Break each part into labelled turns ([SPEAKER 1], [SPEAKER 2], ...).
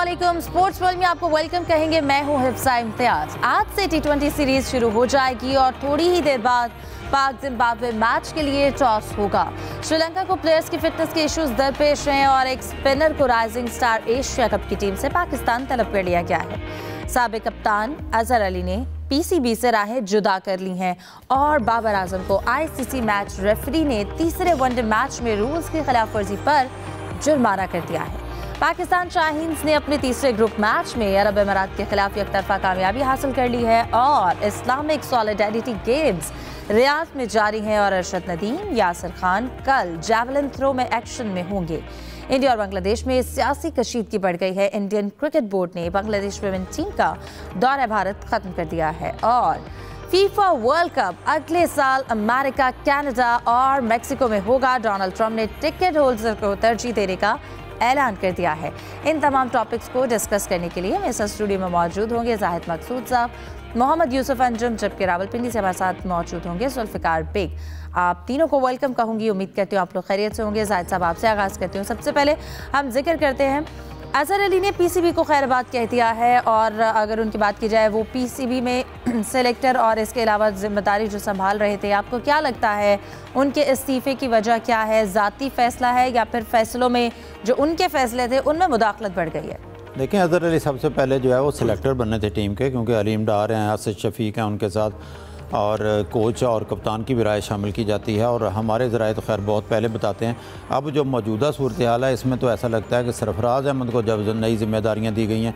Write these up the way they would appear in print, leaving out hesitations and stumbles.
[SPEAKER 1] अस्सलामुअलैकुम। Sports world में आपको वेलकम कहेंगे। मैं हूं हिफ्सा इम्तियाज। आज से T20 सीरीज शुरू हो जाएगी और थोड़ी ही देर बाद पाक जिम्बाब्वे मैच के लिए टॉस होगा। श्रीलंका को प्लेयर्स की फिटनेस के इश्यूज दरपेश हैं और एक स्पिनर को राइजिंग स्टार एशिया कप की टीम से पाकिस्तान तलब कर लिया गया है। साबिक कप्तान अजहर अली ने PCB से राहें जुदा कर ली हैं और बाबर आजम को ICC मैच रेफरी ने तीसरे वनडे मैच में रूल्स की खिलाफ वर्जी पर जुर्माना कर दिया है। पाकिस्तान शाहीन्स ने अपने तीसरे ग्रुप मैच में अरब अमारात के खिलाफ एकतरफा कामयाबी हासिल कर ली है और इस्लामिक सॉलिडेरिटी गेम्स रियाद में जारी हैं और अरशद नदीम, यासिर खान कल जैवलिन थ्रो में एक्शन में होंगे। इंडिया और बांग्लादेश में सियासी कशीदगी बढ़ गई है। इंडियन क्रिकेट बोर्ड ने बांग्लादेश वुमेन टीम का दौरा भारत खत्म कर दिया है और फीफा वर्ल्ड कप अगले साल अमेरिका, कनाडा और मेक्सिको में होगा। डोनाल्ड ट्रंप ने टिकट होल्डर को तरजीह देने का ऐलान कर दिया है। इन तमाम टॉपिक्स को डिस्कस करने के लिए मेरे साथ स्टूडियो में मौजूद होंगे जाहिद मकसूद साहब, मोहम्मद यूसुफ अंजुम, जबकि रावलपिंडी से हमारे साथ मौजूद होंगे जुल्फिकार बेग। आप तीनों को वेलकम कहूंगी। उम्मीद करती हूँ आप लोग खैरियत से होंगे। जाहिद साहब, आपसे आगाज़ करती हूँ। सबसे पहले हम जिक्र करते हैं, अजहर अली ने PCB को खैरबाद कह दिया है और अगर उनकी बात की जाए वो PCB में सेलेक्टर और इसके अलावा जिम्मेदारी जो संभाल रहे थे, आपको क्या लगता है उनके इस्तीफे की वजह क्या है? ज़ाती फैसला है या फिर फैसलों में जो उनके फैसले थे उनमें मुदाखलत बढ़ गई है?
[SPEAKER 2] देखिए, अजहर अली सबसे पहले जो है वो सिलेक्टर बनने थे टीम के, क्योंकि अलीम डार हैं, आसिफ शफीक हैं उनके साथ, और कोच और कप्तान की भी राय शामिल की जाती है और हमारे ज़राए तो खैर बहुत पहले बताते हैं। अब जो मौजूदा सूरत हाल है इसमें तो ऐसा लगता है कि सरफराज अहमद को जब नई जिम्मेदारियां दी गई हैं,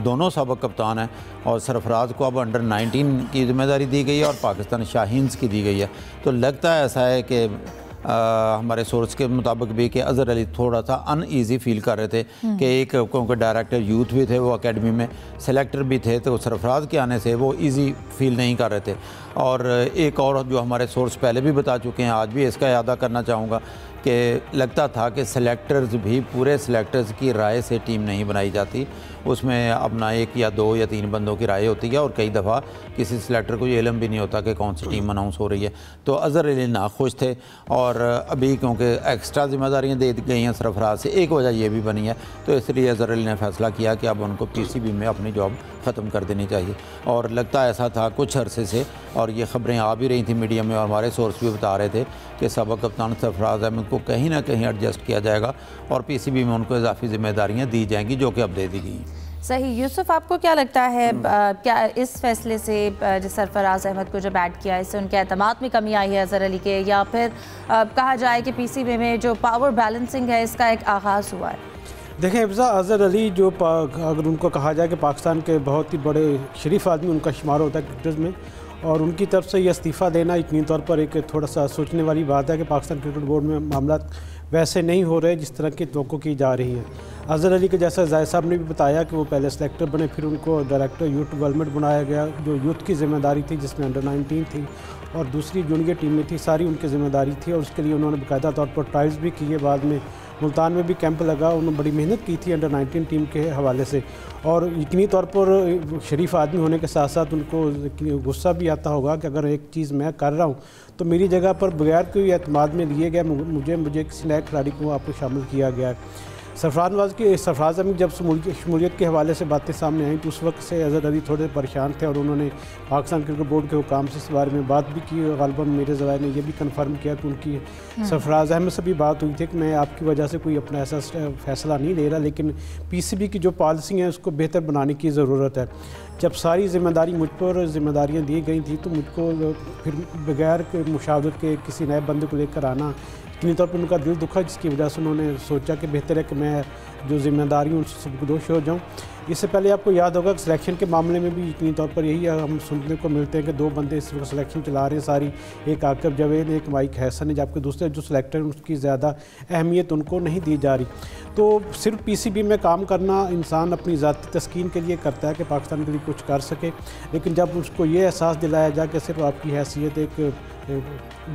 [SPEAKER 2] दोनों सबक कप्तान हैं और सरफराज को अब अंडर 19 की जिम्मेदारी दी गई है और पाकिस्तान शाहीन्स की दी गई है। तो लगता है ऐसा है कि हमारे सोर्स के मुताबिक भी कि अजहर अली थोड़ा सा अनईज़ी फील कर रहे थे कि एक क्योंकि डायरेक्टर यूथ भी थे वो एकेडमी में, सेलेक्टर भी थे, तो सरफराज के आने से वो इजी फील नहीं कर रहे थे। और एक और जो हमारे सोर्स पहले भी बता चुके हैं, आज भी इसका अदा करना चाहूँगा कि लगता था कि सेलेक्टर्स भी पूरे सेलेक्टर्स की राय से टीम नहीं बनाई जाती, उसमें अपना 1 या 2 या 3 बंदों की राय होती है और कई दफ़ा किसी सेलेक्टर को ये इल्म भी नहीं होता कि कौन सी टीम अनाउंस हो रही है। तो अजहर अली नाखुश थे और अभी क्योंकि एक्स्ट्रा जिम्मेदारियाँ दे गई हैं सरफराज से, एक वजह ये भी बनी है, तो इसलिए अजहर अली ने फैसला किया कि अब उनको PCB में अपनी जॉब ख़त्म कर देनी चाहिए। और लगता ऐसा था कुछ अरसे से, और ये ख़बरें आ भी रही थी मीडिया में और हमारे सोर्स भी बता रहे थे कि सबक कप्तान सरफराज अहमद को कहीं ना कहीं एडजस्ट किया जाएगा और PCB में उनको इजाफी जिम्मेदारियाँ दी जाएंगी, जो कि अब दे दी गई।
[SPEAKER 1] सही। यूसुफ, आपको क्या लगता है क्या इस फैसले से सरफराज अहमद को जब ऐड किया इससे उनके एतमाद में कमी आई है अजहर अली के, या फिर कहा जाए कि PCB में जो पावर बैलेंसिंग है इसका एक आगाज़ हुआ है?
[SPEAKER 3] देखें हिफ्सा, अजहर अली जो अगर उनको कहा जाए कि पाकिस्तान के बहुत ही बड़े शरीफ आदमी उनका शुमार होता है क्रिकेट में, और उनकी तरफ से ये इस्तीफ़ा देना यकीनी तौर पर एक थोड़ा सा सोचने वाली बात है कि पाकिस्तान क्रिकेट बोर्ड में मामला वैसे नहीं हो रहे जिस तरह की तवक्को की जा रही है। अजहर अली के जैसा जायद साहब ने भी बताया कि वो पहले सेलेक्टर बने, फिर उनको डायरेक्टर यूथ डेवलपमेंट बनाया गया, जो यूथ की जिम्मेदारी थी जिसमें अंडर 19 थी और दूसरी जूनियर टीम में थी, सारी उनकी ज़िम्मेदारी थी और उसके लिए उन्होंने बाकायदा तौर पर ट्रायल्स भी किए। बाद में मुल्तान में भी कैंप लगा, उन्होंने बड़ी मेहनत की थी अंडर 19 टीम के हवाले से। और यकीनी तौर पर शरीफ आदमी होने के साथ साथ उनको गुस्सा भी आता होगा कि अगर एक चीज़ मैं कर रहा हूँ तो मेरी जगह पर बगैर कोई एतमाद में लिए गए मुझे किसी नए खिलाड़ी को आपको शामिल किया गया है। सरफराज अहमद जब शमूलियत के हवाले से बातें सामने आई तो उस वक्त से अजहर अली थोड़े परेशान थे और उन्होंने पाकिस्तान क्रिकेट बोर्ड के हुकाम से इस बारे में बात भी की और गालिबन मेरे ज़वाय ने यह भी कन्फर्म किया कि उनकी सरफराज अहमद से भी बात हुई थी कि मैं आपकी वजह से कोई अपना ऐसा फैसला नहीं ले रहा, लेकिन PCB की जो पॉलिसी है उसको बेहतर बनाने की ज़रूरत है। जब सारी ज़िम्मेदारी मुझ पर ज़िम्मेदारियाँ दी गई थी तो मुझको फिर बगैर मुशावरत के किसी नए बंदे को लेकर आना यकीनी तौर पर उनका दिल दुखा, जिसकी वजह से उन्होंने सोचा कि बेहतर है कि मैं जो जिम्मेदारी हूँ उससे सबकदोश हो जाऊँ। इससे पहले आपको याद होगा कि सिलेक्शन के मामले में भी यकीनी तौर पर यही हम सुनने को मिलते हैं कि 2 बंदे इस वक्त सिलेक्शन चला रहे हैं सारी, एक आकिब जावेद, एक माइक हैसन है, जबकि दूसरे जो सिलेक्टर हैं उसकी ज़्यादा अहमियत उनको नहीं दी जा रही। तो सिर्फ PCB में काम करना इंसान अपनी ज़ाती तस्कीन के लिए करता है कि पाकिस्तान के लिए कुछ कर सके, लेकिन जब उसको ये एहसास दिलाया जाए कि सिर्फ आपकी हैसियत एक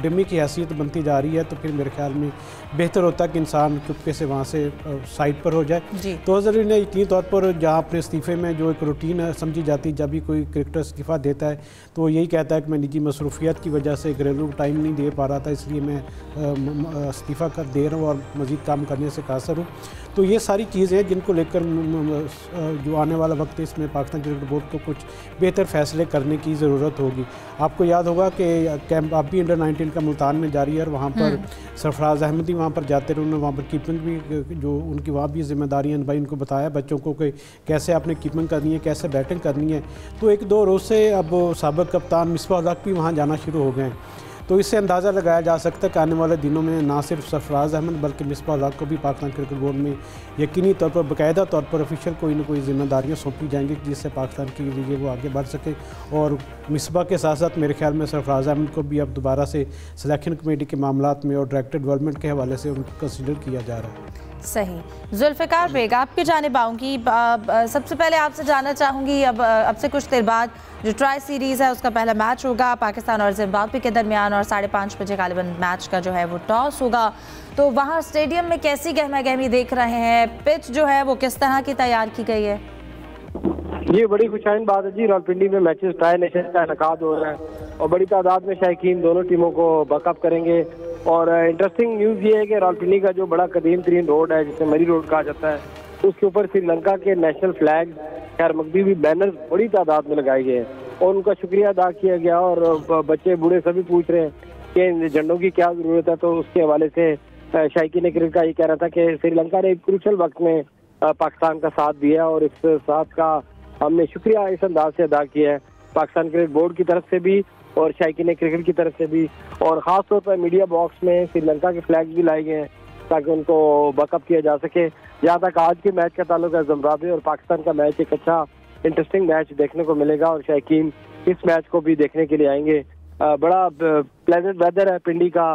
[SPEAKER 3] डमी की हैसियत बनती जा रही है तो फिर मेरे ख्याल में बेहतर होता है कि इंसान चुपके से वहाँ से साइड पर हो जाए। तो अजहर ने यकीनी तौर पर जहाँ अपने इस्तीफ़े में जो एक रूटीन समझी जाती, जब भी कोई क्रिकेटर इस्तीफ़ा देता है तो वो यही कहता है कि मैं निजी मसरूफियत की वजह से घरेलू टाइम नहीं दे पा रहा था, इसलिए मैं इस्तीफ़ा कर दे रहा हूँ और मज़ीद काम करने से कासर हूँ। तो ये सारी चीज़ें हैं जिनको लेकर जो आने वाला वक्त है इसमें पाकिस्तान क्रिकेट बोर्ड को कुछ बेहतर फ़ैसले करने की ज़रूरत होगी। आपको याद होगा कि कैंप अब भी अंडर-19 का मुल्तान में जारी है और वहाँ पर सरफराज अहमद ही वहाँ पर जाते रहे, उन्होंने वहाँ पर कीपिंग भी जो उनकी वहाँ भी जिम्मेदारियाँ भाई उनको बताया बच्चों को कि कैसे आपने कीपिंग करनी है, कैसे बैटिंग करनी है। तो 1-2 रोज़ से अब साबिक़ कप्तान मिसबाह उल हक भी वहाँ जाना शुरू हो गए हैं। तो इससे अंदाज़ा लगाया जा सकता है कि आने वाले दिनों में ना सिर्फ सरफराज अहमद बल्कि मिसबाह उल हक को भी पाकिस्तान क्रिकेट बोर्ड में यकीनी तौर पर बाकायदा तौर पर ऑफिशियल कोई ना कोई जिम्मेदारियाँ सौंपी जाएंगी जिससे पाकिस्तान के लिए वो आगे बढ़ सके। और मिसबाह के साथ साथ मेरे ख्याल में सरफराज अहमद को भी अब दोबारा से सिलेक्शन कमेटी के मामलात में और डायरेक्टर डेवलपमेंट के हवाले से उनको कंसिडर किया जा रहा है।
[SPEAKER 1] सही। जुल्फ़िकार बेग, आपकी जानिब आऊँगी। सबसे पहले आपसे जानना चाहूँगी, अब से कुछ देर बाद जो ट्राई सीरीज़ है उसका पहला मैच होगा पाकिस्तान और जिम्बाब्वे के दरमियान और 5:30 बजे गालिबन मैच का जो है वो टॉस होगा। तो वहाँ स्टेडियम में कैसी गहमा गहमी देख रहे हैं? पिच जो है वो किस तरह की तैयार की गई है?
[SPEAKER 4] ये बड़ी खुशाइन बात है जी, रावलपिंडी में मैचेस ट्राई नेशन का इनेकाद हो रहा है और बड़ी तादाद में शायकीन दोनों टीमों को बैकअप करेंगे। और इंटरेस्टिंग न्यूज़ ये है कि रावलपिंडी का जो बड़ा कदीम तरीन रोड है जिसे मरी रोड कहा जाता है, उसके ऊपर श्रीलंका के नेशनल फ्लैग खैर मकदूमी बैनर बड़ी तादाद में लगाए गए हैं और उनका शुक्रिया अदा किया गया। और बच्चे बूढ़े सभी पूछ रहे हैं कि इन झंडों की क्या ज़रूरत है। तो उसके हवाले से शायकीन क्रिकेट का ये कहना था कि श्रीलंका ने एक क्रूशल वक्त में पाकिस्तान का साथ दिया और इस साथ का हमने शुक्रिया इस अंदाज से अदा किया है पाकिस्तान क्रिकेट बोर्ड की तरफ से भी और शायकीन क्रिकेट की तरफ से भी। और ख़ास तौर पर मीडिया बॉक्स में श्रीलंका के फ्लैग भी लाए गए हैं ताकि उनको बैकअप किया जा सके। जहाँ तक आज के मैच का ताल्लुक है, जिम्बाब्वे और पाकिस्तान का मैच एक अच्छा इंटरेस्टिंग मैच देखने को मिलेगा और शायकीन इस मैच को भी देखने के लिए आएंगे। बड़ा प्लेजेंट वेदर है, पिंडी का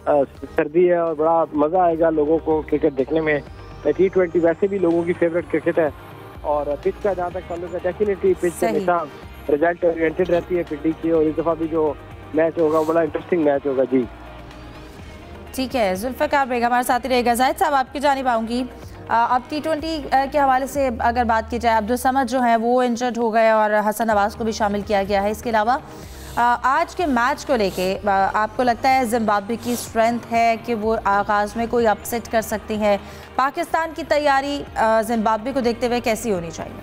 [SPEAKER 4] सर्दी है और बड़ा मज़ा आएगा लोगों को क्रिकेट देखने में। T20 वैसे भी लोगों की फेवरेट क्रिकेट है और पिच का जहाँ तक ताल्लुक है डेफिनेटली पिच हमेशा रिजल्ट ओरिएंटेड रहती है पिंडी की और इस दफ़ा भी जो मैच होगा बड़ा इंटरेस्टिंग मैच होगा जी।
[SPEAKER 1] ठीक है, जुल्फ़िकार बेग हमारे साथ ही रहेगा। जाहिद साहब, आपकी जानिब आऊँगी। अब T20 के हवाले से अगर बात की जाए, अब्दुल समद जो है वो इंजर्ड हो गए और हसन नवाज़ को भी शामिल किया गया है। इसके अलावा आज के मैच को लेके आपको लगता है जिम्बाब्वे की स्ट्रेंथ है कि वो आगाज़ में कोई अपसेट कर सकती है? पाकिस्तान की तैयारी जिम्बाब्वे को देखते हुए कैसी होनी चाहिए?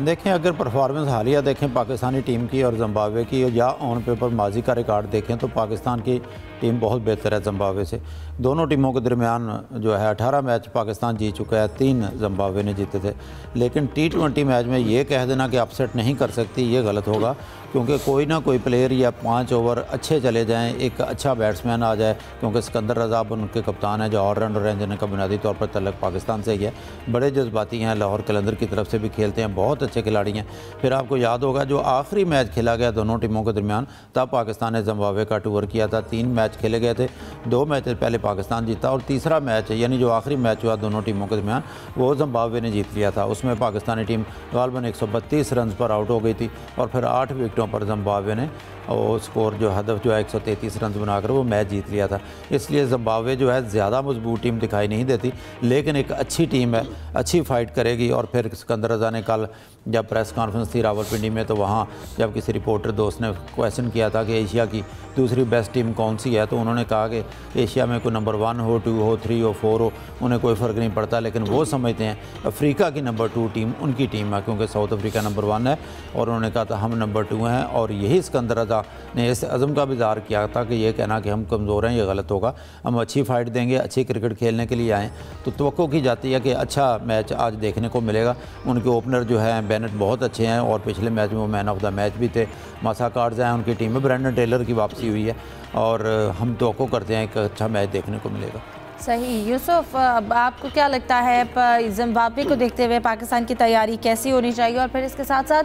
[SPEAKER 2] देखें, अगर परफॉर्मेंस हालिया देखें पाकिस्तानी टीम की और जिम्बाब्वे की या ऑन पेपर माजी का रिकॉर्ड देखें तो पाकिस्तान की टीम बहुत बेहतर है जिम्बाब्वे से। दोनों टीमों के दरमियान जो है 18 मैच पाकिस्तान जीत चुका है, 3 जिम्बाब्वे ने जीते थे। लेकिन T20 मैच में ये कह देना कि अपसेट नहीं कर सकती ये गलत होगा, क्योंकि कोई ना कोई प्लेयर या 5 ओवर अच्छे चले जाएं, एक अच्छा बैट्समैन आ जाए, क्योंकि सिकंदर रज़ा उनके कप्तान है जो ऑलराउंडर हैं जिनका बुनियादी तौर पर तल्लुक पाकिस्तान से ही है, बड़े जज्बाती हैं, लाहौर कलंदर की तरफ से भी खेलते हैं, बहुत अच्छे खिलाड़ी हैं। फिर आपको याद होगा जो आखिरी मैच खेला गया दोनों टीमों के दरमियान, तब पाकिस्तान ने जिम्बाब्वे का टूर किया था, 3 मैच खेले गए थे, 2 मैच पहले पाकिस्तान जीता और तीसरा मैच यानी जो आखिरी मैच हुआ दोनों टीमों के दरमियान वो जिम्बाब्वे ने जीत लिया था। उसमें पाकिस्तानी टीम गालबन 132 रन पर आउट हो गई थी और फिर 8 विकेटों पर जिम्बाब्वे ने और स्कोर जो हदफ जो है 133 रन बनाकर वो मैच जीत लिया था। इसलिए जिम्बाब्वे जो है ज़्यादा मजबूत टीम दिखाई नहीं देती, लेकिन एक अच्छी टीम है, अच्छी फाइट करेगी। और फिर सिकंदर रज़ा ने कल जब प्रेस कॉन्फ्रेंस थी रावलपिंडी में तो वहाँ जब किसी रिपोर्टर दोस्त ने क्वेश्चन किया था कि एशिया की दूसरी बेस्ट टीम कौन सी है, तो उन्होंने कहा कि एशिया में कोई नंबर 1 हो, 2 हो, 3 हो, 4 हो, उन्हें कोई फ़र्क नहीं पड़ता, लेकिन वो समझते हैं अफ्रीका की नंबर 2 टीम उनकी टीम है, क्योंकि साउथ अफ्रीका नंबर 1 है और उन्होंने कहा था हम नंबर 2 हैं। और यही सिकंदर रज़ा ने इस अज़म का भी इज़हार किया था कि ये कहना कि हम कमज़ोर हैं ये गलत होगा, हम अच्छी फ़ाइट देंगे, अच्छी क्रिकेट खेलने के लिए आएँ। तो तवक्को की जाती है कि अच्छा मैच आज देखने को मिलेगा। उनके ओपनर जो हैं बेनेट बहुत अच्छे हैं और पिछले मैच में वो मैन ऑफ द मैच भी थे। मासा कार्ड्स हैं उनकी टीम में, ब्रेंडन टेलर की वापसी हुई है और हम तवक्को करते हैं कि अच्छा मैच देखने को मिलेगा।
[SPEAKER 1] सही। यूसुफ, आपको क्या लगता है जिम्बाब्वे को देखते हुए पाकिस्तान की तैयारी कैसी होनी चाहिए? और फिर इसके साथ साथ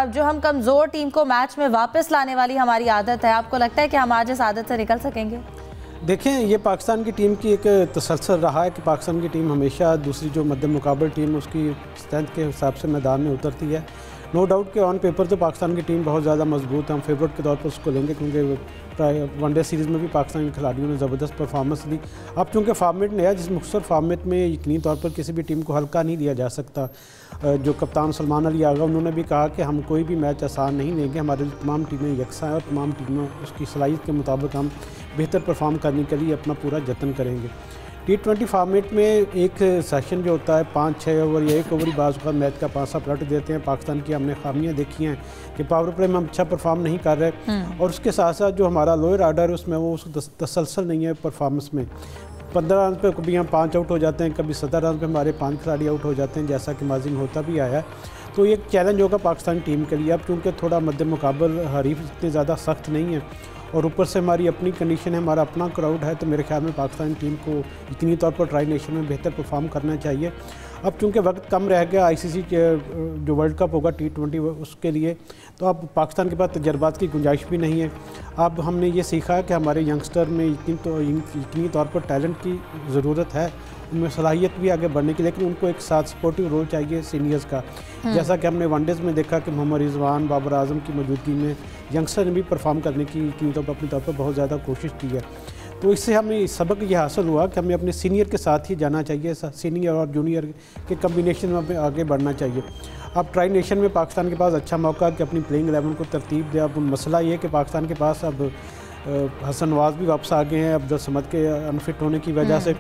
[SPEAKER 1] जो हम कमज़ोर टीम को मैच में वापस लाने वाली हमारी आदत है, आपको लगता है कि हम आज इस आदत से निकल सकेंगे?
[SPEAKER 3] देखें, ये पाकिस्तान की टीम की एक तसलसल रहा है कि पाकिस्तान की टीम हमेशा दूसरी जो मद्दे मुकाबल टीम उसकी स्ट्रेंथ के हिसाब से मैदान में उतरती है। नो डाउट कि ऑन पेपर तो पाकिस्तान की टीम बहुत ज़्यादा मजबूत है, हम फेवरेट के तौर पर उसको लेंगे क्योंकि वनडे सीरीज़ में भी पाकिस्तानी खिलाड़ियों ने ज़बरदस्त परफॉर्मेंस दी। अब चूँकि फॉर्मेट नया, जिस मुख्तसर फॉर्मेट में यकीनी तौर पर किसी भी टीम को हल्का नहीं लिया जा सकता। जो कप्तान सलमान अली आगा, उन्होंने भी कहा कि हम कोई भी मैच आसान नहीं लेंगे, हमारी तमाम टीमें यकसा हैं और तमाम टीमें उसकी सलाहियत के मुताबिक हम बेहतर परफॉर्म करने के लिए अपना पूरा जतन करेंगे। T20 फॉर्मेट में एक सेशन जो होता है 5-6 ओवर या 1 ओवर ही बाज़ का मैच का 5 पलट देते हैं। पाकिस्तान की हमने खामियां देखी हैं कि पावर प्ले में हम अच्छा परफॉर्म नहीं कर रहे और उसके साथ साथ जो हमारा लोअर आर्डर है उसमें वो तसलसल नहीं है परफॉर्मेंस में। 15 रन पे कभी हम 5 आउट हो जाते हैं, कभी 17 रन पे हमारे 5 खिलाड़ी आउट हो जाते हैं, जैसा कि माजी में होता भी आया है। तो एक चैलेंज होगा पाकिस्तानी टीम के लिए। अब चूँकि थोड़ा मद्दे मुकाबल हरीफ इतनी ज़्यादा सख्त नहीं है और ऊपर से हमारी अपनी कंडीशन है, हमारा अपना क्राउड है, तो मेरे ख्याल में पाकिस्तानी टीम को यकीनी तौर पर ट्राई नेशन में बेहतर परफॉर्म करना चाहिए। अब चूँकि वक्त कम रह गया, ICC के जो वर्ल्ड कप होगा T20 उसके लिए, तो अब पाकिस्तान के पास तजर्बात की गुंजाइश भी नहीं है। अब हमने ये सीखा है कि हमारे यंगस्टर में यकीनी तौर पर टैलेंट की ज़रूरत है, उनमें सलाहियत भी आगे बढ़ने की, लेकिन उनको एक साथ सपोर्टिव रोल चाहिए सीनियर्स का। जैसा कि हमने वनडेज़ में देखा कि मोहम्मद रिजवान, बाबर आजम की मौजूदगी में यंगस्टर ने भी परफॉर्म करने की यकीनी तौर पर अपनी तौर पर बहुत ज़्यादा कोशिश की है। तो इससे हमें सबक ये हासिल हुआ कि हमें अपने सीनियर के साथ ही जाना चाहिए, सीनियर और जूनियर के कम्बिनेशन में हमें आगे बढ़ना चाहिए। अब ट्राई नेशन में पाकिस्तान के पास अच्छा मौका कि अपनी प्लेइंग 11 को तरतीब दे। अब मसला ये है कि पाकिस्तान के पास अब हसन नवाज भी वापस आ गए हैं, अब्दुल समद के अनफिट होने की वजह से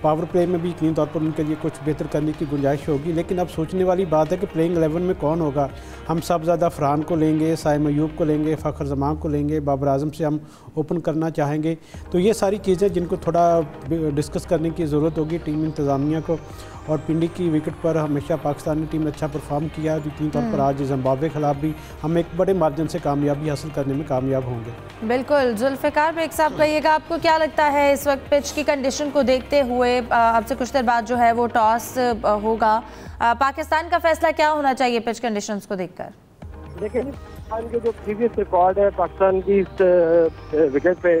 [SPEAKER 3] पावर प्ले में भी यकीनी तौर पर उनके लिए कुछ बेहतर करने की गुंजाइश होगी। लेकिन अब सोचने वाली बात है कि प्लेइंग 11 में कौन होगा। हम सब ज़्यादा फरहान को लेंगे, साइम अयूब को लेंगे, फ़खर जमान को लेंगे, बाबर आजम से हम ओपन करना चाहेंगे। तो ये सारी चीज़ें जिनको थोड़ा डिस्कस करने की ज़रूरत होगी टीम इंतज़ामिया को। और पिंडी की विकेट पर हमेशा पाकिस्तानी टीम ने अच्छा परफॉर्म किया, यकीनी तौर पर आज जिम्बाब्वे के खिलाफ भी हम एक बड़े मार्जिन से कामयाबी हासिल करने में कामयाब होंगे।
[SPEAKER 1] बिल्कुल। जुल्फ़िकार बेग साहब, कहिएगा आपको क्या लगता है इस वक्त पिच की कंडीशन को देखते हुए, अब से कुछ देर बाद जो है वो टॉस होगा, पाकिस्तान का फैसला क्या होना चाहिए पिच कंडीशंस को देखकर?
[SPEAKER 4] देखिए, पाकिस्तान के जो प्रीवियस रिकॉर्ड है, पाकिस्तान की इस विकेट पे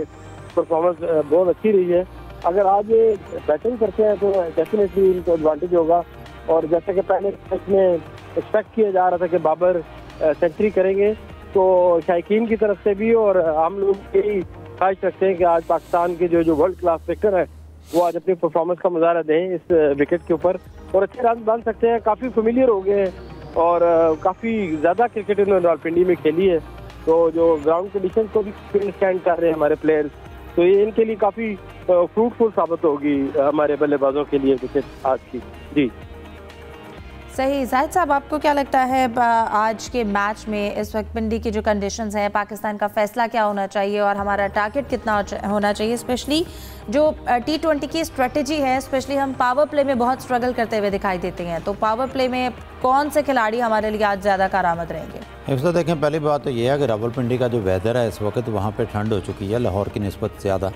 [SPEAKER 4] परफॉर्मेंस बहुत अच्छी रही है। अगर आज ये बैटिंग करते हैं तो डेफिनेटली इनको एडवांटेज होगा। और जैसे कि पहले मैच में एक्सपेक्ट किया जा रहा था कि बाबर सेंचुरी करेंगे, तो शायकीन की तरफ से भी और हम लोग यही ख्वाहिश रखते हैं कि आज पाकिस्तान के जो वर्ल्ड क्लास क्रिकेटर है वो आज अपनी परफॉर्मेंस का मुजाहरा दें इस विकेट के ऊपर और अच्छे रन बन सकते हैं। काफ़ी फेमिलियर हो गए हैं और काफ़ी ज़्यादा क्रिकेट इन्होंने रावलपिंडी में खेली है, तो जो ग्राउंड कंडीशन को भी स्टैंड कर रहे हैं हमारे प्लेयर्स, तो ये इनके लिए काफ़ी फ्रूटफुल साबित होगी हमारे बल्लेबाजों के लिए विकेट आज की। जी
[SPEAKER 1] सही। जाहिद साहब, आपको क्या लगता है आज के मैच में इस वक्त पिंडी की जो कंडीशंस हैं, पाकिस्तान का फैसला क्या होना चाहिए और हमारा टारगेट कितना होना चाहिए? स्पेशली जो T20 की स्ट्रेटजी है, स्पेशली हम पावर प्ले में बहुत स्ट्रगल करते हुए दिखाई देते हैं, तो पावर प्ले में कौन से खिलाड़ी हमारे लिए आज ज़्यादा कारआमद रहेंगे?
[SPEAKER 2] हिफ्ज़ा, देखें, पहली बात तो ये है कि रावलपिंडी का जो वेदर है इस वक्त वहाँ पे ठंड हो चुकी है लाहौर की निस्बत ज़्यादा,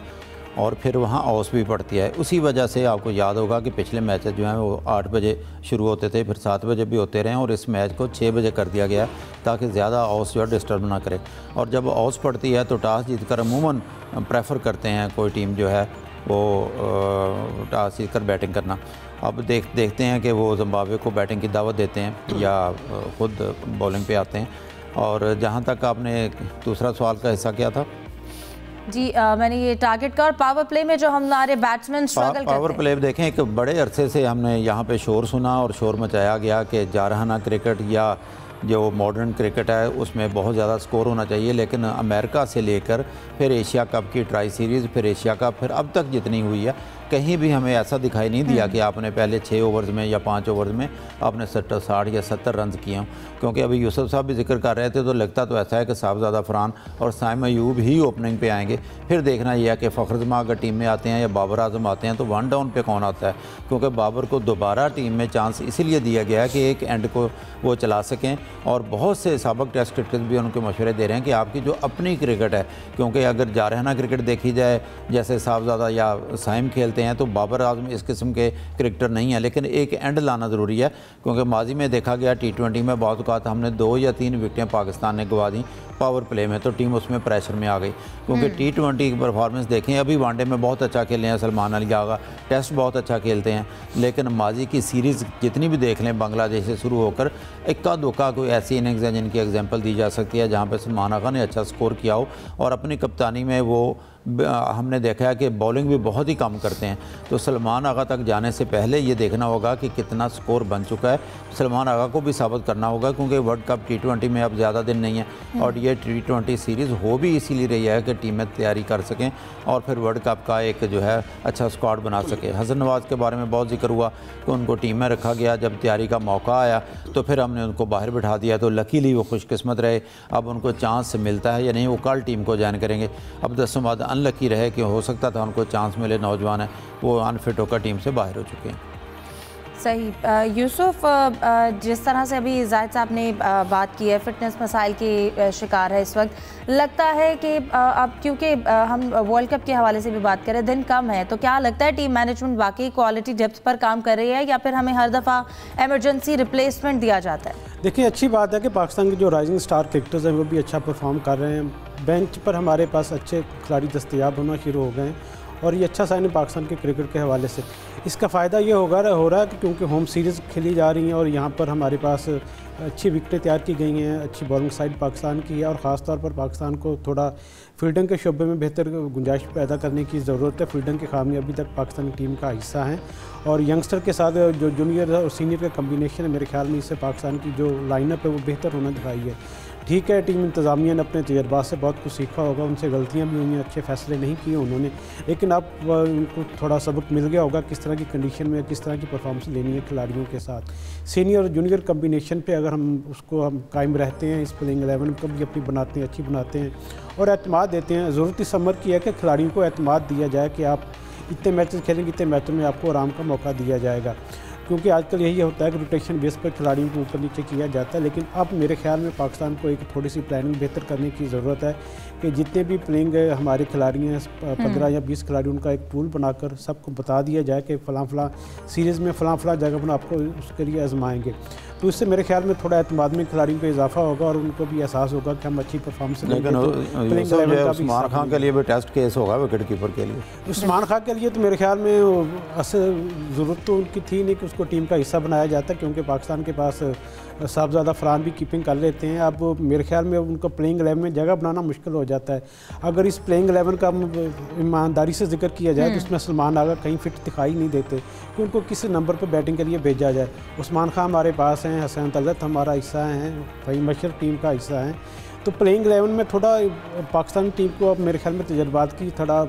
[SPEAKER 2] और फिर वहाँ औस भी पड़ती है। उसी वजह से आपको याद होगा कि पिछले मैचेस जो हैं वो 8 बजे शुरू होते थे, फिर 7 बजे भी होते रहे, और इस मैच को 6 बजे कर दिया गया ताकि ज़्यादा औस जो है डिस्टर्ब ना करे। और जब औस पड़ती है तो टॉस जीतकर अमूमन प्रेफर करते हैं कोई टीम जो है वो टॉस जीतकर बैटिंग करना। अब देखते हैं कि वो जिम्बाब्वे को बैटिंग की दावत देते हैं या ख़ुद बॉलिंग पे आते हैं। और जहाँ तक आपने दूसरा सवाल का हिस्सा क्या था?
[SPEAKER 1] जी मैंने ये टारगेट का और पावर प्ले में जो हमारे बैट्समैन स्ट्रगल करते हैं।
[SPEAKER 2] पावर प्ले देखें, एक बड़े अरसे से हमने यहाँ पे शोर सुना और शोर मचाया गया कि जारहाना क्रिकेट या जो मॉडर्न क्रिकेट है उसमें बहुत ज़्यादा स्कोर होना चाहिए, लेकिन अमेरिका से लेकर फिर एशिया कप की ट्राई सीरीज़, फिर एशिया कप, फिर अब तक जितनी हुई है, कहीं भी हमें ऐसा दिखाई नहीं दिया कि आपने पहले 6 ओवर्स में या 5 ओवर्स में आपने 60 या 70 रन किए हों। क्योंकि अभी यूसुफ साहब भी जिक्र कर रहे थे तो लगता तो ऐसा है कि साहबजादा फरहान और साइम अयूब ही ओपनिंग पे आएंगे। फिर देखना यह है कि फ़खर जमान अगर टीम में आते हैं या बाबर आजम आते हैं तो 1 डाउन पे कौन आता है, क्योंकि बाबर को दोबारा टीम में चांस इसीलिए दिया गया है कि एक एंड को वो चला सकें। और बहुत से साबिक टेस्ट क्रिकेटर्स भी उनके मशवरे दे रहे हैं कि आपकी जो अपनी क्रिकेट है, क्योंकि अगर जारहाना क्रिकेट देखी जाए जैसे साहबजादा या साइम खेलते खेलते हैं, तो बाबर आजम इस किस्म के क्रिकेटर नहीं है, लेकिन एक एंड लाना ज़रूरी है, क्योंकि माजी में देखा गया T20 में बहुत औक़ात हमने 2 या 3 विकेटें पाकिस्तान ने गंवा दी पावर प्ले में, तो टीम उसमें प्रेशर में आ गई। क्योंकि T20 की परफॉर्मेंस देखें, अभी वनडे में बहुत अच्छा खेले हैं सलमान अली आगा, टेस्ट बहुत अच्छा खेलते हैं, लेकिन माजी की सीरीज़ जितनी भी देख लें बांग्लादेश से शुरू होकर, इक्का दुक्का कोई ऐसी इनिंग्स है जिनकी एग्जांपल दी जा सकती है जहाँ पे सलमान आगा ने अच्छा स्कोर किया हो, और अपनी कप्तानी में वो हमने देखा है कि बॉलिंग भी बहुत ही कम करते हैं। तो सलमान आगा तक जाने से पहले ये देखना होगा कि कितना स्कोर बन चुका है, सलमान आगा को भी साबित करना होगा, क्योंकि वर्ल्ड कप T20 में अब ज़्यादा दिन नहीं है, और ये T20 सीरीज़ हो भी इसीलिए रही है कि टीमें तैयारी कर सकें और फिर वर्ल्ड कप का एक जो है अच्छा स्क्वाड बना सके। हसन नवाज़ के बारे में बहुत जिक्र हुआ कि उनको टीम में रखा गया, जब तैयारी का मौका आया तो फिर हमने उनको बाहर बिठा दिया, तो लकीली वो खुशकिस्मत रहे, अब उनको चांस मिलता है या नहीं, वो कल टीम को ज्वाइन करेंगे। अब 10 बाद अनलकी रहे कि हो सकता था उनको चांस मिले, नौजवान है वो अनफिट होकर टीम से बाहर हो चुके हैं।
[SPEAKER 1] सही। यूसुफ, जिस तरह से अभी जाहिद साहब ने बात की है, फिटनेस मसाइल के शिकार है इस वक्त, लगता है कि अब क्योंकि हम वर्ल्ड कप के हवाले से भी बात करें, दिन कम है, तो क्या लगता है टीम मैनेजमेंट वाकई क्वालिटी डेप्थ पर काम कर रही है, या फिर हमें हर दफ़ा एमरजेंसी रिप्लेसमेंट दिया जाता है?
[SPEAKER 3] देखिए, अच्छी बात है कि पाकिस्तान के जो राइजिंग स्टार क्रिकेटर्स हैं वो भी अच्छा परफॉर्म कर रहे हैं, बेंच पर हमारे पास अच्छे खिलाड़ी दस्तयाब होना शुरू हो गए हैं, और ये अच्छा साइन है पाकिस्तान के क्रिकेट के हवाले से। इसका फ़ायदा ये हो रहा है कि क्योंकि होम सीरीज़ खेली जा रही हैं और यहाँ पर हमारे पास अच्छी विकेटें तैयार की गई हैं, अच्छी बॉलिंग साइड पाकिस्तान की है, और ख़ास तौर पर पाकिस्तान को थोड़ा फील्डिंग के शोबे में बेहतर गुंजाइश पैदा करने की ज़रूरत है। फील्डिंग की खामी अभी तक पाकिस्तान की टीम का हिस्सा है, और यंगस्टर के साथ जो जूनियर और सीनियर का कम्बिनेशन है, मेरे ख्याल में इससे पाकिस्तान की जो लाइनअप है वो बेहतर होना दिखाई है। ठीक है, टीम इंतज़ामिया ने अपने तजर्बात से बहुत कुछ सीखा होगा, उनसे गलतियां भी हुई हैं, अच्छे फैसले नहीं किए उन्होंने, लेकिन अब उनको थोड़ा सबक मिल गया होगा किस तरह की कंडीशन में किस तरह की परफॉर्मेंस लेनी है खिलाड़ियों के साथ। सीनियर और जूनियर कम्बिनेशन पे अगर हम कायम रहते हैं, इस प्लेइंग 11 को भी अपनी बनाते हैं, अच्छी बनाते हैं और एतमाद देते हैं। ज़रूरत इस समर की है कि खिलाड़ियों को एतमाद दिया जाए कि आप इतने मैचेस खेलेंगे, इतने मैचों में आपको आराम का मौका दिया जाएगा, क्योंकि आजकल यही होता है कि रोटेशन बेस पर खिलाड़ियों को ऊपर नीचे किया जाता है। लेकिन अब मेरे ख्याल में पाकिस्तान को एक थोड़ी सी प्लानिंग बेहतर करने की ज़रूरत है कि जितने भी प्लेइंग हमारे खिलाड़ी हैं 15 या 20 खिलाड़ी, उनका एक पूल बनाकर सबको बता दिया जाए कि फ़लाँ सीरीज़ में फ़लाँ जगह पर आपको उसके लिए आजमाएंगे, तो इससे मेरे ख्याल में थोड़ा एतमाद में खिलाड़ियों का इजाफा होगा और उनको भी एहसास होगा कि हम अच्छी परफॉर्मेंस।
[SPEAKER 2] लेकिन उस्मान खान के लिए भी टेस्ट केस होगा विकेट कीपर के लिए।
[SPEAKER 3] उस्मान खान के लिए तो मेरे ख्याल में असल ज़रूरत तो उनकी थी नहीं कि उसको टीम का हिस्सा बनाया जाता, क्योंकि पाकिस्तान के पास साहबजादा फरहान भी कीपिंग कर लेते हैं। अब मेरे ख्याल में उनको प्लेइंग 11 में जगह बनाना मुश्किल हो जाता है। अगर इस प्लेइंग 11 का ईमानदारी से जिक्र किया जाए तो इसमें सलमान आगा कहीं फिट दिखाई नहीं देते कि उनको किस नंबर पर बैटिंग के लिए भेजा जाए। उस्मान खान हमारे पास हैं, हसन तलत हमारा हिस्सा हैं, फ़हीम अशरफ टीम का हिस्सा हैं, तो प्लेइंग 11 में थोड़ा पाकिस्तान टीम को अब मेरे ख्याल में तजर्बात की थोड़ा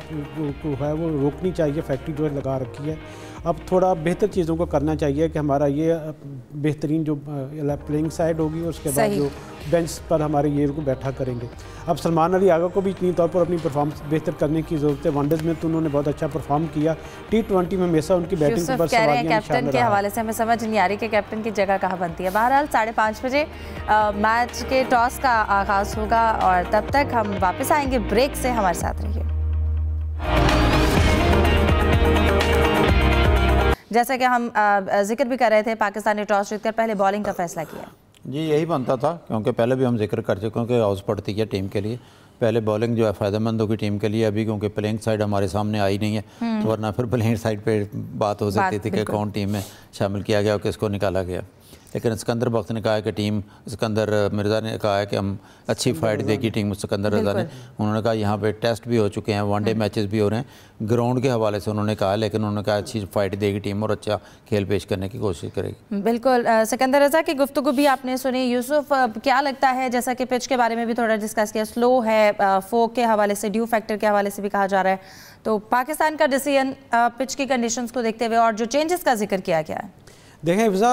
[SPEAKER 3] है वो रोकनी चाहिए, फैक्ट्री जो है लगा रखी है। अब थोड़ा बेहतर चीज़ों को करना चाहिए कि हमारा ये बेहतरीन जो प्लेइंग साइड होगी उसके बाद जो बेंच पर हमारे ये को बैठा करेंगे। अब सलमान अली आगा को भी इतनी तौर पर अपनी परफॉर्मेंस बेहतर करने की ज़रूरत है। वनडेज़ में तो उन्होंने बहुत अच्छा परफॉर्म किया, T20 में हमेशा उनकी बैटिंग पर
[SPEAKER 1] कैप्टन के हवाले से हमें समझ नहीं आ रही कि कैप्टन की जगह कहाँ बनती है। बहरहाल 5:30 बजे मैच के टॉस का आगाज़ होगा और तब तक हम वापस आएंगे ब्रेक से, हमारे साथ रहिए। जैसा कि हम जिक्र भी कर रहे थे, पाकिस्तान ने टॉस जीतकर पहले बॉलिंग का फैसला किया।
[SPEAKER 2] जी यही बनता था, क्योंकि पहले भी हम जिक्र कर चुके हैं कि हाउस पड़ती है टीम के लिए, पहले बॉलिंग जो है फ़ायदेमंद होगी टीम के लिए अभी, क्योंकि प्लेइंग साइड हमारे सामने आई नहीं है, तो वरना फिर प्लेइंग साइड पे बात हो सकती थी कि कौन टीम में शामिल किया गया और किसको निकाला गया। लेकिन सिकंदर बख्त ने कहा है कि टीम, सिकंदर मिर्ज़ा ने कहा है कि हम अच्छी फाइट देगी टीम, सिकंदर रज़ा ने, उन्होंने कहा यहाँ पे टेस्ट भी हो चुके हैं, वनडे मैचेस भी हो रहे हैं, ग्राउंड के हवाले से उन्होंने कहा, लेकिन उन्होंने कहा अच्छी फाइट देगी टीम और अच्छा खेल पेश करने की कोशिश करेगी।
[SPEAKER 1] बिल्कुल, सिकंदर रज़ा की गुफ्तगू भी आपने सुनी। यूसुफ, क्या लगता है, जैसा कि पिच के बारे में भी थोड़ा डिस्कस किया, स्लो है, फोक के हवाले से, ड्यू फैक्टर के हवाले से भी कहा जा रहा है, तो पाकिस्तान का डिसीजन पिच की कंडीशंस को देखते हुए और जो चेंजेस का जिक्र किया गया है?
[SPEAKER 3] देखें हिफ्ज़ा,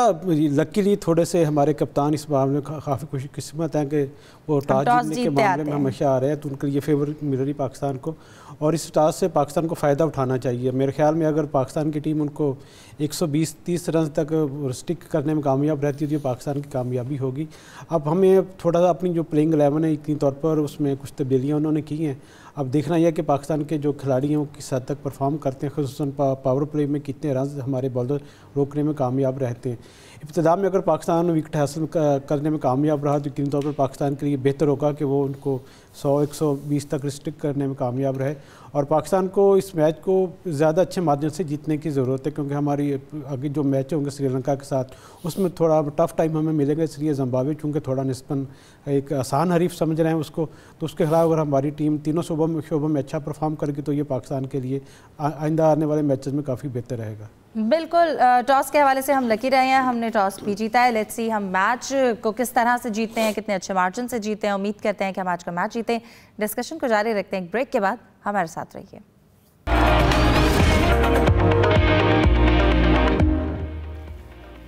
[SPEAKER 3] लकीली थोड़े से हमारे कप्तान इस मामले में काफ़ी खुशकिस्मत हैं कि वो टॉस जीतने के मामले में हमेशा आ रहे हैं, तो उनके लिए फेवर मिल रही पाकिस्तान को, और इस टॉस से पाकिस्तान को फ़ायदा उठाना चाहिए। मेरे ख्याल में अगर पाकिस्तान की टीम उनको 120-30 रन तक स्टिक करने में कामयाब रहती है तो पाकिस्तान की कामयाबी होगी। अब हमें थोड़ा सा अपनी जो प्लेइंग 11 है इतनी तौर पर उसमें कुछ तब्दीलियाँ उन्होंने की हैं, अब देखना यह कि पाकिस्तान के जो खिलाड़ी हैं वो किस हद तक परफॉर्म करते हैं, ख़ुसूसन पावर प्ले में कितने रन हमारे बॉलर रोकने में कामयाब रहते हैं। इब्तिदा में अगर पाकिस्तान विकेट हासिल करने में कामयाब रहा तो यकीनी तौर पर पाकिस्तान के लिए बेहतर होगा कि वो उनको 100-120 तक रिस्ट्रिक्ट करने में कामयाब रहे। और पाकिस्तान को इस मैच को ज़्यादा अच्छे मार्जिन से जीतने की ज़रूरत है, क्योंकि हमारी आगे जो मैच होंगे श्रीलंका के साथ उसमें थोड़ा टफ टाइम हमें मिलेगा, इसलिए जिम्बाब्वे चूँकि थोड़ा निस्बतन एक आसान हरीफ समझ रहे हैं उसको, तो उसके खिलाफ अगर हमारी टीम तीनों शोबों में अच्छा परफॉर्म करेगी तो ये पाकिस्तान के लिए आइंदा आने वाले मैचेस में काफ़ी बेहतर रहेगा।
[SPEAKER 1] बिल्कुल, टॉस के हवाले से हम लकी रहे हैं, हमने टॉस भी जीता है। लेट्स सी हम मैच को किस तरह से जीतते हैं, कितने अच्छे मार्जिन से जीते हैं। उम्मीद करते हैं कि हम आज का मैच जीतें। डिस्कशन को जारी रखते हैं एक ब्रेक के बाद, हमारे साथ रहिए।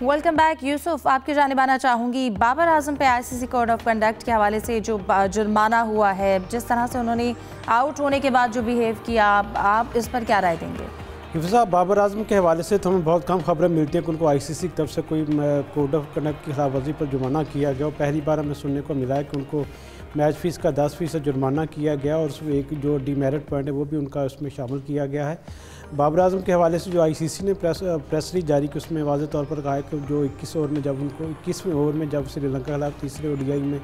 [SPEAKER 1] Welcome back. यूसुफ, आपकी जानिब आना चाहूँगी, बाबर आजम पे आईसीसी कोड ऑफ कंडक्ट के हवाले से जो जुर्माना हुआ है, जिस तरह से उन्होंने आउट होने के बाद जो बिहेव किया, आप इस पर क्या राय देंगे?
[SPEAKER 3] हिफ्ज़ा, बाबर आजम के हवाले से तो हमें बहुत कम खबरें मिलती हैं कि उनको आईसीसी की तरफ से कोई कोड ऑफ कंडक्ट की खिलाफ वर्जी पर जुर्माना किया गया। और पहली बार हमें सुनने को मिला है कि उनको मैच फ़ीस का 10% जुर्माना किया गया और उसमें एक जो डीमेरिट पॉइंट है वो भी उनका उसमें शामिल किया गया है। बाबर आजम के हवाले से जो आईसीसी ने प्रेस रिलीज जारी की उसमें वाज़ेह तौर पर कहा है कि जो 21वें ओवर में जब श्रीलंका के खिलाफ तीसरे ओडीआई में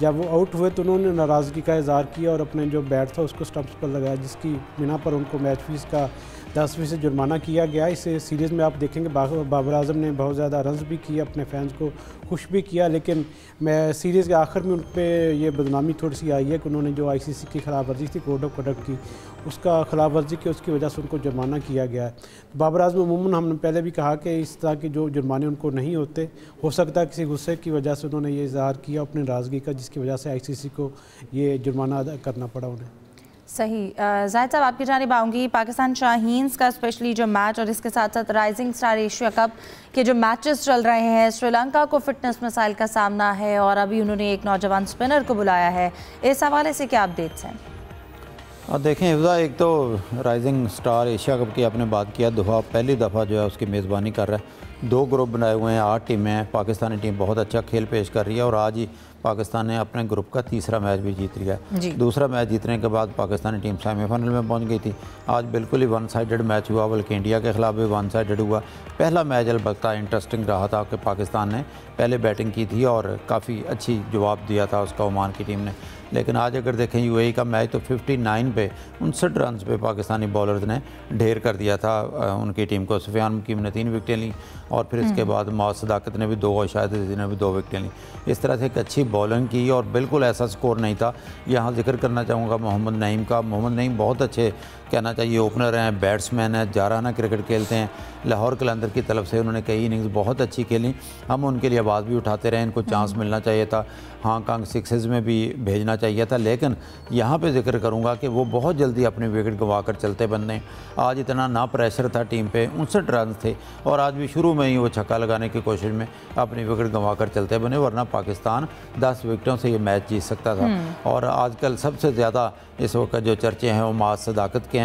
[SPEAKER 3] जब वो आउट हुए तो उन्होंने नाराज़गी का इज़हार किया और अपने जो बैट था उसको स्टंप्स पर लगाया, जिसकी बिना पर उनको मैच फ़ीस का 10% जुर्माना किया गया। इस सीरीज़ में आप देखेंगे बाबर आजम ने बहुत ज़्यादा रन्स भी किए, अपने फैंस को खुश भी किया, लेकिन मैं सीरीज़ के आखिर में उन पर ये बदनामी थोड़ी सी आई है कि उन्होंने जो आईसीसी की खिलाफ वर्जी थी कोड ऑफ कंडक्ट की, उसका खिलाफ वर्जी की, उसकी वजह से उनको जुर्माना किया गया है। बाबर आजम अमूमन हमने पहले भी कहा कि इस तरह के जो जुर्माने उनको नहीं होते, हो सकता है किसी गुस्से की वजह से उन्होंने ये इज़हार किया अपनी नाराज़गी का, जिसकी वजह से आईसीसी को ये जुर्माना अदा करना पड़ा उन्हें।
[SPEAKER 1] सही। जाहिद साहब, आपकी जानिब आऊँगी, पाकिस्तान शाहीन्स का स्पेशली जो मैच और इसके साथ साथ राइजिंग स्टार एशिया कप के जो मैचेस चल रहे हैं, श्रीलंका को फिटनेस मसाइल का सामना है और अभी उन्होंने एक नौजवान स्पिनर को बुलाया है, इस हवाले से क्या अपडेट्स हैं?
[SPEAKER 2] और देखें हिफ्ज़ा, एक तो राइजिंग स्टार एशिया कप की आपने बात किया, पहली दफ़ा जो है उसकी मेज़बानी कर रहा है। 2 ग्रुप बनाए हुए हैं, 8 टीमें हैं। पाकिस्तानी टीम बहुत अच्छा खेल पेश कर रही है और आज ही पाकिस्तान ने अपने ग्रुप का तीसरा मैच भी जीत लिया है। दूसरा मैच जीतने के बाद पाकिस्तानी टीम सेमीफाइनल में पहुंच गई थी। आज बिल्कुल ही वन साइडेड मैच हुआ, बल्कि इंडिया के खिलाफ भी वन साइडेड हुआ। पहला मैच अलबत्ता इंटरेस्टिंग रहा था कि पाकिस्तान ने पहले बैटिंग की थी और काफ़ी अच्छी जवाब दिया था उसका ओमान की टीम ने। लेकिन आज अगर देखें यूएई का मैच तो 59 पे 59 रन पे पाकिस्तानी बॉलर्स ने ढेर कर दिया था उनकी टीम को। सुफियान मुकीम ने 3 विकेटें ली और फिर इसके बाद मौद सदाकत ने भी 2 और शाहिद अजीज़ ने भी 2 विकेटें ली। इस तरह से एक अच्छी बॉलिंग की और बिल्कुल ऐसा स्कोर नहीं था। यहाँ जिक्र करना चाहूँगा मोहम्मद नईम का। मोहम्मद नईम बहुत अच्छे कहना चाहिए ओपनर हैं, बैट्समैन हैं, जाराना क्रिकेट खेलते हैं। लाहौर कलंदर की तरफ से उन्होंने कई इनिंग्स बहुत अच्छी खेली। हम उनके लिए आवाज़ भी उठाते रहे, इनको चांस मिलना चाहिए था, हांगकांग सिक्सेस में भी भेजना चाहिए था। लेकिन यहाँ पे जिक्र करूँगा कि वो बहुत जल्दी अपनी विकेट गंवा कर चलते बंदे। आज इतना ना प्रेशर था टीम पे, 59 रन थे और आज भी शुरू में ही वो छक्का लगाने की कोशिश में अपनी विकेट गंवा कर चलते बने, वरना पाकिस्तान 10 विकेटों से ये मैच जीत सकता था। और आजकल सबसे ज़्यादा इस वक्त जो चर्चे हैं वो मौद सदाकत के हैं।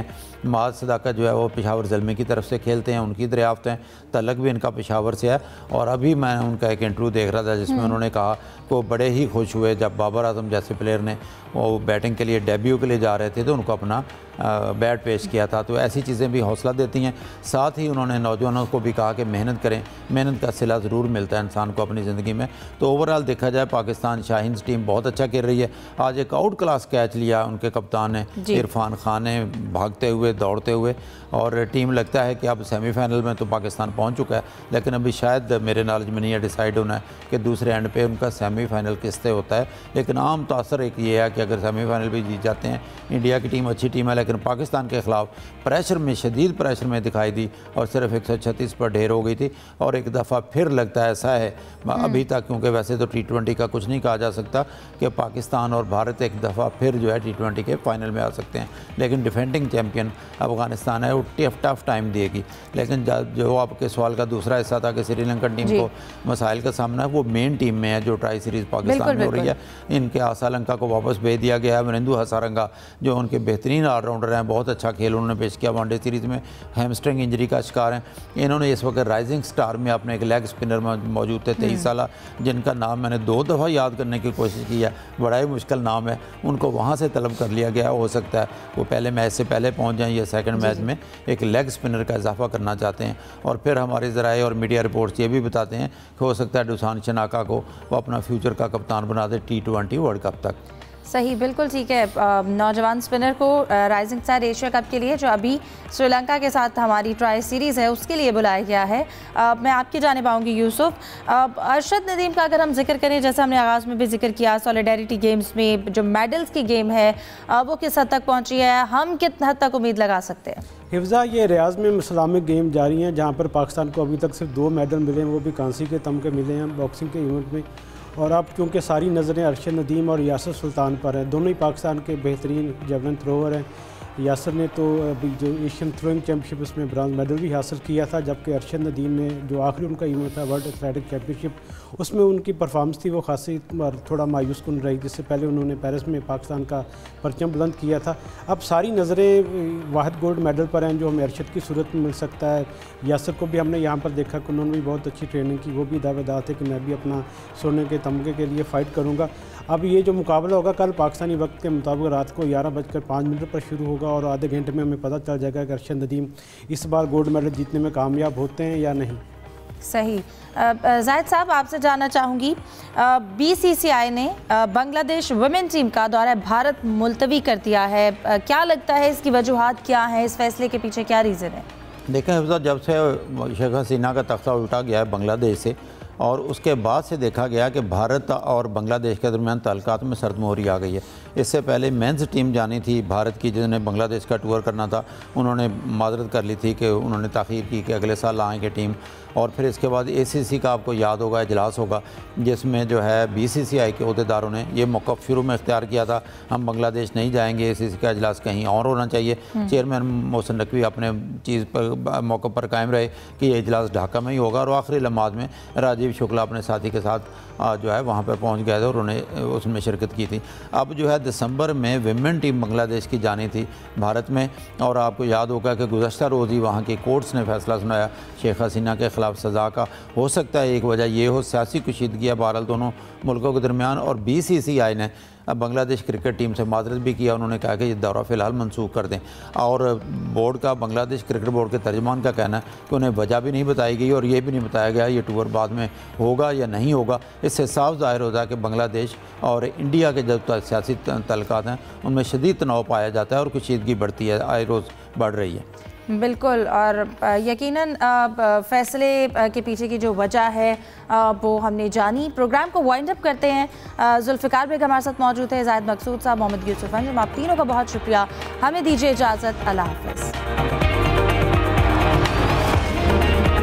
[SPEAKER 2] मौद सदाकत जो है वो पेशावर ज़ल्मी की तरफ से खेलते हैं, उनकी दरियाफ्त हैं। तलक भी इनका पेशावर से है। और अभी मैं उनका एक इंटरव्यू देख रहा था जिसमें उन्होंने कहा कि वो बड़े ही खुश हुए जब बाबर आजम जैसे प्लेयर ने वो बैटिंग के लिए डेब्यू के लिए जा रहे थे तो उनको अपना बैट पेश किया था। तो ऐसी चीज़ें भी हौसला देती हैं। साथ ही उन्होंने नौजवानों को भी कहा कि मेहनत करें, मेहनत का सिला ज़रूर मिलता है इंसान को अपनी ज़िंदगी में। तो ओवरऑल देखा जाए पाकिस्तान शाहीन्स टीम बहुत अच्छा खेल रही है। आज एक आउट क्लास कैच लिया उनके कप्तान ने, इरफान खान ने, भागते हुए दौड़ते हुए। और टीम लगता है कि अब सेमीफाइनल में तो पाकिस्तान पहुंच चुका है, लेकिन अभी शायद मेरे नॉलेज में नहीं है डिसाइड होना है कि दूसरे एंड पे उनका सेमीफाइनल किससे होता है। लेकिन आम तासर एक ये है कि अगर सेमीफाइनल भी जीत जाते हैं, इंडिया की टीम अच्छी टीम है, लेकिन पाकिस्तान के ख़िलाफ़ प्रेशर में, शदीद प्रेशर में दिखाई दी और सिर्फ 136 पर ढेर हो गई थी। और एक दफ़ा फिर लगता है ऐसा है अभी तक, क्योंकि वैसे तो T20 का कुछ नहीं कहा जा सकता कि पाकिस्तान और भारत एक दफ़ा फिर जो है T20 के फाइनल में आ सकते हैं, लेकिन डिफेंडिंग चैम्पियन अफगानिस्तान है, वो टफ टाइम देगी। लेकिन जो आपके सवाल का दूसरा हिस्सा था कि श्रीलंकन टीम को मसाइल का सामना है, वो मेन टीम में है जो ट्राई सीरीज़ पाकिस्तान में हो रही है। इनके आसालंका को वापस भेज दिया गया है। मनिंदु हसारंगा जो उनके बेहतरीन ऑलराउंडर ऑलराउंडर हैं, बहुत अच्छा खेल उन्होंने पेश किया वनडे सीरीज़ में। हैमस्ट्रिंग इंजरी का शिकार हैं। इन्होंने इस वक्त राइजिंग स्टार में अपने एक लेग स्पिनर मौजूद थे 23 साल, जिनका नाम मैंने 2 दफ़ा याद करने की कोशिश की है, बड़ा ही मुश्किल नाम है। उनको वहाँ से तलब कर लिया गया, हो सकता है वो पहले मैच से पहले पहुँच जाएँ या सेकंड मैच में एक लेग स्पिनर का इजाफा करना चाहते हैं। और फिर हमारे ज़राए और मीडिया रिपोर्ट्स ये भी बताते हैं कि हो सकता है डुसान शनाका को वो अपना फ्यूचर का कप्तान बना दे T20 वर्ल्ड कप तक।
[SPEAKER 1] सही, बिल्कुल ठीक है। नौजवान स्पिनर को राइजिंग स्टार एशिया कप के लिए जो अभी श्रीलंका के साथ हमारी ट्राई सीरीज़ है उसके लिए बुलाया गया है। मैं आपकी जाने पाऊँगी यूसुफ। अरशद नदीम का अगर हम जिक्र करें, जैसे हमने आगाज़ में भी जिक्र किया, सॉलिडेरिटी गेम्स में जो मेडल्स की गेम है वो किस हद तक पहुँची है, हम कितने हद तक उम्मीद लगा सकते हैं?
[SPEAKER 3] हिफ्ज़ा, ये रियाज में इस्लामिक गेम जारी हैं जहाँ पर पाकिस्तान को अभी तक सिर्फ 2 मेडल मिले हैं, वो भी कांसी के तमगे मिले हैं बॉक्सिंग के इवेंट में। और अब क्योंकि सारी नज़रें अरशद नदीम और यासर सुल्तान पर हैं, दोनों ही पाकिस्तान के बेहतरीन जेवलिन थ्रोवर हैं। यासर ने तो अभी जो एशियन थ्रोइंग चैम्पियनशिप उसमें ब्रॉन्ज मेडल भी हासिल किया था, जबकि अरशद नदीम ने जो आखिरी उनका इवेंट था वर्ल्ड एथलेटिक चैम्पियनशिप उसमें उनकी परफॉर्मेंस थी वो खासी थोड़ा मायूस कुन रही, जिससे पहले उन्होंने पेरिस में पाकिस्तान का परचम बुलंद किया था। अब सारी नज़रें वाहिद गोल्ड मेडल पर हैं जो हमें अरशद की सूरत में मिल सकता है। यासर को भी हमने यहाँ पर देखा कि उन्होंने भी बहुत अच्छी ट्रेनिंग की, वो भी दावेदार थे कि मैं भी अपना सोने के तमगे के लिए फ़ाइट करूँगा। अब ये जो मुकाबला होगा कल पाकिस्तानी वक्त के मुताबिक रात को 11:05 पर शुरू होगा और आधे घंटे में हमें पता चल जाएगा कि अरशद नदीम इस बार गोल्ड मेडल जीतने में कामयाब होते हैं या नहीं।
[SPEAKER 1] सही। जाहिद साहब, आपसे जानना चाहूँगी, BCCI ने बांग्लादेश वुमेन टीम का दौरा भारत मुलतवी कर दिया है, क्या लगता है इसकी वजूहात क्या हैं, इस फैसले के पीछे क्या रीज़न है?
[SPEAKER 2] देखें हिफ्ज़ा, जब से शेख हसीना का तख्ता उल्टा गया है बांग्लादेश से और उसके बाद से देखा गया कि भारत और बांग्लादेश के दरमियान ताल्लुकात में सरदमोहरी आ गई है। इससे पहले मेंस टीम जानी थी भारत की, जिन्हें बांग्लादेश का टूर करना था, उन्होंने माजरत कर ली थी कि उन्होंने ताख़ीर की कि अगले साल आएँगे टीम। और फिर इसके बाद ACC का आपको याद होगा इजलास होगा, जिसमें जो है BCCI के अहदेदारों ने ये मौक़िफ़ शुरू में इख्तियार किया था, हम बांग्लादेश नहीं जाएंगे, ACC का इजलास कहीं और होना चाहिए। चेयरमैन मोहसिन नकवी अपने चीज़ पर मौक़िफ़ पर कायम रहे कि ये इजलास ढाका में ही होगा और आखिरी लम्हात में राजीव शुक्ला अपने साथी के साथ जो है वहाँ पर पहुँच गए थे और उन्हें उसमें शिरकत की थी। अब जो है दिसंबर में विमेन टीम बांग्लादेश की जानी थी भारत में, और आपको याद होगा कि गुज़श्ता रोज़ ही वहाँ के कोर्ट्स ने फैसला सुनाया शेख हसीना के ख़िलाफ़ सज़ा का। हो सकता है एक वजह ये हो सियासी कशीदगी बहरहाल दोनों मुल्कों के दरमियान, और BCCI ने अब बांग्लादेश क्रिकेट टीम से माजरत भी किया, उन्होंने कहा कि ये दौरा फ़िलहाल मनसूख कर दें। और बोर्ड का, बांग्लादेश क्रिकेट बोर्ड के तर्जमान का कहना है कि उन्हें वजह भी नहीं बताई गई और ये भी नहीं बताया गया ये टूर बाद में होगा या नहीं होगा। इससे साफ ज़ाहिर होता है कि बांग्लादेश और इंडिया के जो सियासी तल्लुकात हैं उनमें शदीद तनाव पाया जाता है और कशीदगी बढ़ती है, आए रोज़ बढ़ रही है।
[SPEAKER 1] बिल्कुल, और यकीनन फ़ैसले के पीछे की जो वजह है वो हमने जानी। प्रोग्राम को वाइंड अप करते हैं। जुल्फ़िकार बेग हमारे साथ मौजूद है, ज़ाहिद मकसूद साहब, मोहम्मद यूसुफ अंजुम, आप तीनों का बहुत शुक्रिया। हमें दीजिए इजाज़त, अल्लाह हाफ़िज़।